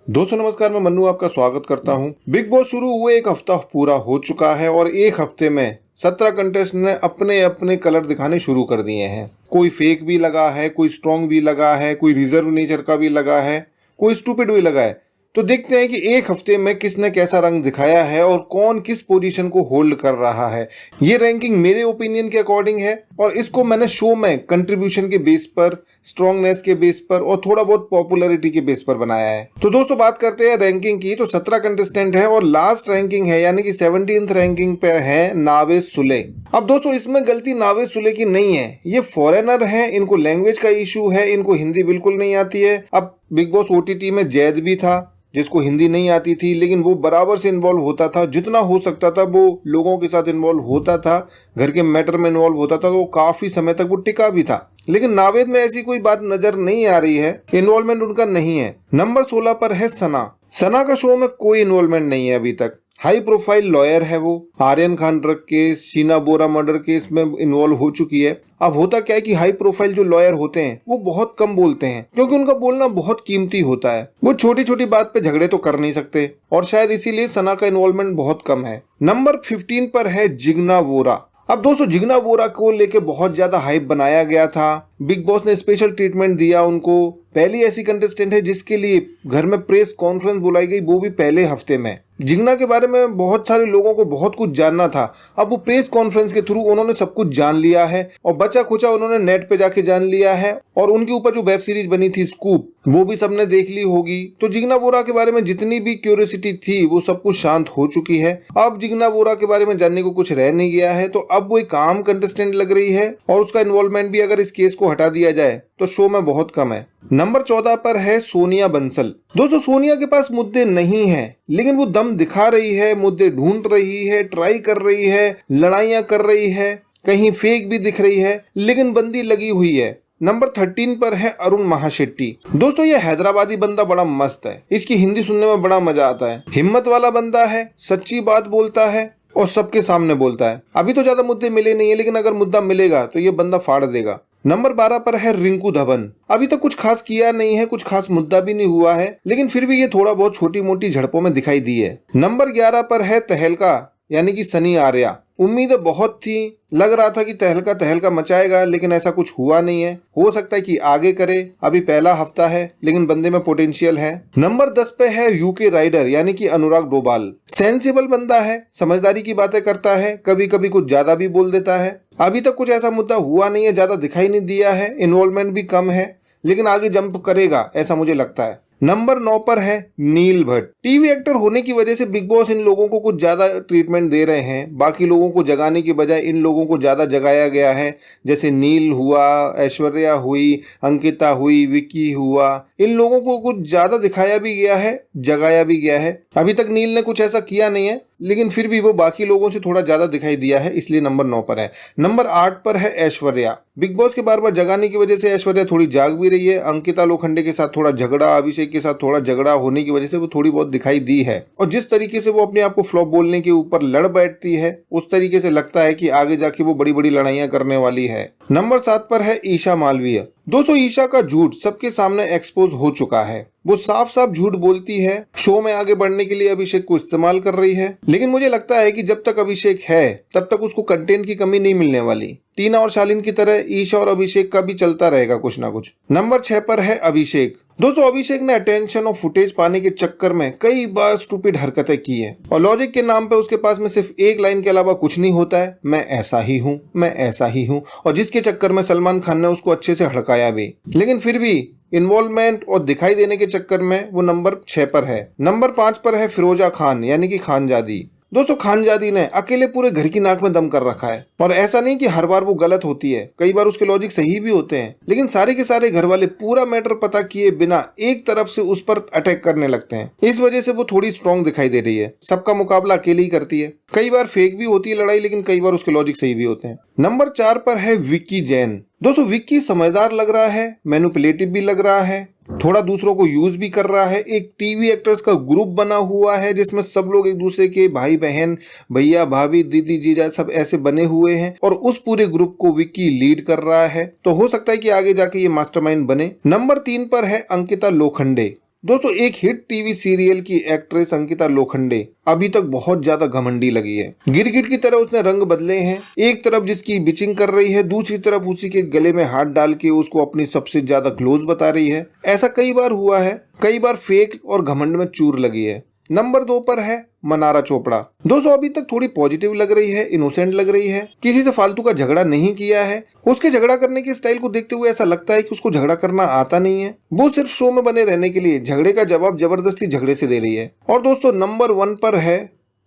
दोस्तों नमस्कार, मैं मन्नू आपका स्वागत करता हूं। बिग बॉस शुरू हुए एक हफ्ता पूरा हो चुका है और एक हफ्ते में 17 कंटेस्टेंट ने अपने अपने कलर दिखाने शुरू कर दिए हैं। कोई फेक भी लगा है, कोई स्ट्रॉन्ग भी लगा है, कोई रिजर्व नेचर का भी लगा है, कोई स्टूपिड भी लगा है। तो देखते हैं कि एक हफ्ते में किसने कैसा रंग दिखाया है और कौन किस पोजीशन को होल्ड कर रहा है। ये रैंकिंग मेरे ओपिनियन के अकॉर्डिंग है और इसको मैंने शो में कंट्रीब्यूशन के बेस पर, स्ट्रॉन्गनेस के बेस पर और थोड़ा बहुत पॉपुलैरिटी के बेस पर बनाया है। तो दोस्तों बात करते हैं रैंकिंग की। तो 17 कंटेस्टेंट है और लास्ट रैंकिंग है यानी कि 17th रैंकिंग पे है नावेद सुले। अब दोस्तों इसमें गलती नावेद सुले की नहीं है, ये फॉरेनर है, इनको लैंग्वेज का इशू है, इनको हिंदी बिल्कुल नहीं आती है। अब बिग बॉस ओटीटी में जैद भी था जिसको हिंदी नहीं आती थी, लेकिन वो बराबर से इन्वॉल्व होता था, जितना हो सकता था वो लोगों के साथ इन्वॉल्व होता था, घर के मैटर में इन्वॉल्व होता था, तो वो काफी समय तक वो टिका भी था। लेकिन नावेद में ऐसी कोई बात नजर नहीं आ रही है, इन्वॉल्वमेंट उनका नहीं है। नंबर 16 पर है सना। सना का शो में कोई इन्वॉल्वमेंट नहीं है अभी तक। हाई प्रोफाइल लॉयर है वो, आर्यन खान ड्रग केस, शीना बोरा मर्डर केस में इन्वॉल्व हो चुकी है। अब होता क्या है कि हाई प्रोफाइल जो लॉयर होते हैं वो बहुत कम बोलते हैं, क्योंकि उनका बोलना बहुत कीमती होता है। वो छोटी छोटी बात पे झगड़े तो कर नहीं सकते और शायद इसीलिए सना का इन्वॉल्वमेंट बहुत कम है। नंबर 15 पर है जिग्ना वोरा। अब दोस्तों जिग्ना वोरा को लेके बहुत ज्यादा हाइप बनाया गया था, बिग बॉस ने स्पेशल ट्रीटमेंट दिया उनको। पहली ऐसी कंटेस्टेंट है जिसके लिए घर में प्रेस कॉन्फ्रेंस बुलाई गई, वो भी पहले हफ्ते में। जिग्ना के बारे में बहुत सारे लोगों को बहुत कुछ जानना था, अब वो प्रेस कॉन्फ्रेंस के थ्रू उन्होंने सब कुछ जान लिया है और बचा खुचा उन्होंने नेट पे जाके जान लिया है। और उनके ऊपर जो वेब सीरीज बनी थी स्कूप, वो भी सबने देख ली होगी। तो जिग्ना वोरा के बारे में जितनी भी क्यूरियोसिटी थी वो सब कुछ शांत हो चुकी है। अब जिग्ना वोरा के बारे में जानने को कुछ रह नहीं गया है, तो अब वो एक आम कंटेस्टेंट लग रही है और उसका इन्वॉल्वमेंट भी अगर इस केस को हटा दिया जाए तो शो में बहुत कम है। नंबर 14 पर है सोनिया बंसल। दोस्तों सोनिया के पास मुद्दे नहीं है, लेकिन वो दम दिखा रही है, मुद्दे ढूंढ रही है, ट्राई कर रही है, लड़ाइयां कर रही है, कहीं फेक भी दिख रही है, लेकिन बंदी लगी हुई है। नंबर 13 पर है अरुण महाशेट्टी। दोस्तों ये हैदराबादी बंदा बड़ा मस्त है, इसकी हिंदी सुनने में बड़ा मजा आता है। हिम्मत वाला बंदा है, सच्ची बात बोलता है और सबके सामने बोलता है। अभी तो ज्यादा मुद्दे मिले नहीं है, लेकिन अगर मुद्दा मिलेगा तो ये बंदा फाड़ देगा। नंबर 12 पर है रिंकू धवन। अभी तक कुछ खास किया नहीं है, कुछ खास मुद्दा भी नहीं हुआ है, लेकिन फिर भी ये थोड़ा बहुत छोटी मोटी झड़पों में दिखाई दी है। नंबर 11 पर है तहलका यानी कि सनी आर्या। उम्मीदें बहुत थी, लग रहा था कि तहलका तहलका मचाएगा, लेकिन ऐसा कुछ हुआ नहीं है। हो सकता है कि आगे करे, अभी पहला हफ्ता है, लेकिन बंदे में पोटेंशियल है। नंबर 10 पे है यूके राइडर यानी कि अनुराग डोभाल। सेंसिबल बंदा है, समझदारी की बातें करता है, कभी कभी कुछ ज्यादा भी बोल देता है। अभी तक कुछ ऐसा मुद्दा हुआ नहीं है, ज्यादा दिखाई नहीं दिया है, इन्वॉल्वमेंट भी कम है, लेकिन आगे जंप करेगा ऐसा मुझे लगता है। नंबर 9 पर है नील भट्ट। टीवी एक्टर होने की वजह से बिग बॉस इन लोगों को कुछ ज्यादा ट्रीटमेंट दे रहे हैं, बाकी लोगों को जगाने की बजाय इन लोगों को ज्यादा जगाया गया है। जैसे नील हुआ, ऐश्वर्या हुई, अंकिता हुई, विक्की हुआ, इन लोगों को कुछ ज्यादा दिखाया भी गया है, जगाया भी गया है। अभी तक नील ने कुछ ऐसा किया नहीं है, लेकिन फिर भी वो बाकी लोगों से थोड़ा ज्यादा दिखाई दिया है, इसलिए नंबर 9 पर है। नंबर 8 पर है ऐश्वर्या। बिग बॉस के बार बार जगाने की वजह से ऐश्वर्या थोड़ी जाग भी रही है। अंकिता लोखंडे के साथ थोड़ा झगड़ा, अभिषेक के साथ थोड़ा झगड़ा होने की वजह से वो थोड़ी बहुत दिखाई दी है, और जिस तरीके से वो अपने आप को फ्लॉप बोलने के ऊपर लड़ बैठती है, उस तरीके से लगता है कि आगे जाके वो बड़ी बड़ी लड़ाइयां करने वाली है। नंबर 7 पर है ईशा मालवीय। दोस्तों ईशा का झूठ सबके सामने एक्सपोज हो चुका है, वो साफ साफ झूठ बोलती है, शो में आगे बढ़ने के लिए अभिषेक को इस्तेमाल कर रही है। लेकिन मुझे लगता है कि जब तक अभिषेक है तब तक उसको कंटेंट की कमी नहीं मिलने वाली। टीना और शालीन की तरह ईशा और अभिषेक का भी चलता रहेगा कुछ ना कुछ। नंबर 6 पर है अभिषेक। दोस्तों अभिषेक ने अटेंशन और फुटेज पाने के चक्कर में कई बार स्टूपिड हरकतें की है, और लॉजिक के नाम पे उसके पास में सिर्फ एक लाइन के अलावा कुछ नहीं होता है, मैं ऐसा ही हूँ, मैं ऐसा ही हूँ, और जिसके चक्कर में सलमान खान ने उसको अच्छे से हड़काया भी। लेकिन फिर भी इन्वॉल्वमेंट और दिखाई देने के चक्कर में वो नंबर 6 पर है। नंबर 5 पर है फिरोजा खान यानी कि खानजादी। दोस्तों खानजादी ने अकेले पूरे घर की नाक में दम कर रखा है, और ऐसा नहीं कि हर बार वो गलत होती है, कई बार उसके लॉजिक सही भी होते हैं, लेकिन सारे के सारे घर वाले पूरा मैटर पता किए बिना एक तरफ से उस पर अटैक करने लगते हैं। इस वजह से वो थोड़ी स्ट्रॉन्ग दिखाई दे रही है, सबका मुकाबला अकेले ही करती है। कई बार फेक भी होती है लड़ाई, लेकिन कई बार उसके लॉजिक सही भी होते हैं। नंबर 4 पर है विक्की जैन। दोस्तों विक्की समझदार लग रहा है, मैनिपुलेटिव भी लग रहा है, थोड़ा दूसरों को यूज भी कर रहा है। एक टीवी एक्टर्स का ग्रुप बना हुआ है जिसमें सब लोग एक दूसरे के भाई बहन, भैया भाभी, दीदी जीजा सब ऐसे बने हुए हैं, और उस पूरे ग्रुप को विक्की लीड कर रहा है। तो हो सकता है कि आगे जाके ये मास्टरमाइंड बने। नंबर 3 पर है अंकिता लोखंडे। दोस्तों एक हिट टीवी सीरियल की एक्ट्रेस अंकिता लोखंडे अभी तक बहुत ज्यादा घमंडी लगी है। गिरगिट की तरह उसने रंग बदले हैं। एक तरफ जिसकी बिचिंग कर रही है, दूसरी तरफ उसी के गले में हाथ डाल के उसको अपनी सबसे ज्यादा क्लोज बता रही है। ऐसा कई बार हुआ है, कई बार फेक और घमंड में चूर लगी है। नंबर 2 पर है मनारा चोपड़ा। दोस्तों अभी तक थोड़ी पॉजिटिव लग रही है, इनोसेंट लग रही है, किसी से फालतू का झगड़ा नहीं किया है। उसके झगड़ा करने के स्टाइल को देखते हुए ऐसा लगता है कि उसको झगड़ा करना आता नहीं है। वो सिर्फ शो में बने रहने के लिए झगड़े का जवाब जबरदस्ती झगड़े से दे रही है। और दोस्तों नंबर 1 पर है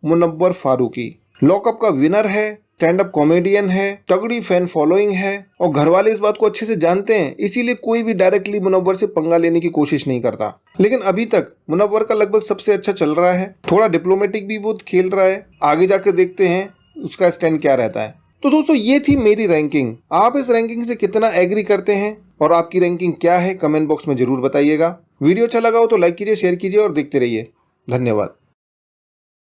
मुनव्वर फारूकी। लॉकअप का विनर है, स्टैंड अप कॉमेडियन है, तगड़ी फैन फॉलोइंग है और घर वाले इस बात को अच्छे से जानते हैं, इसीलिए कोई भी डायरेक्टली मुनव्वर से पंगा लेने की कोशिश नहीं करता। लेकिन अभी तक मुनव्वर का लगभग सबसे अच्छा चल रहा है। थोड़ा डिप्लोमेटिक भी बहुत खेल रहा है। आगे जाकर देखते हैं उसका स्टैंड क्या रहता है। तो दोस्तों ये थी मेरी रैंकिंग। आप इस रैंकिंग से कितना एग्री करते हैं और आपकी रैंकिंग क्या है, कमेंट बॉक्स में जरूर बताइएगा। वीडियो अच्छा लगा हो तो लाइक कीजिए, शेयर कीजिए और देखते रहिए। धन्यवाद।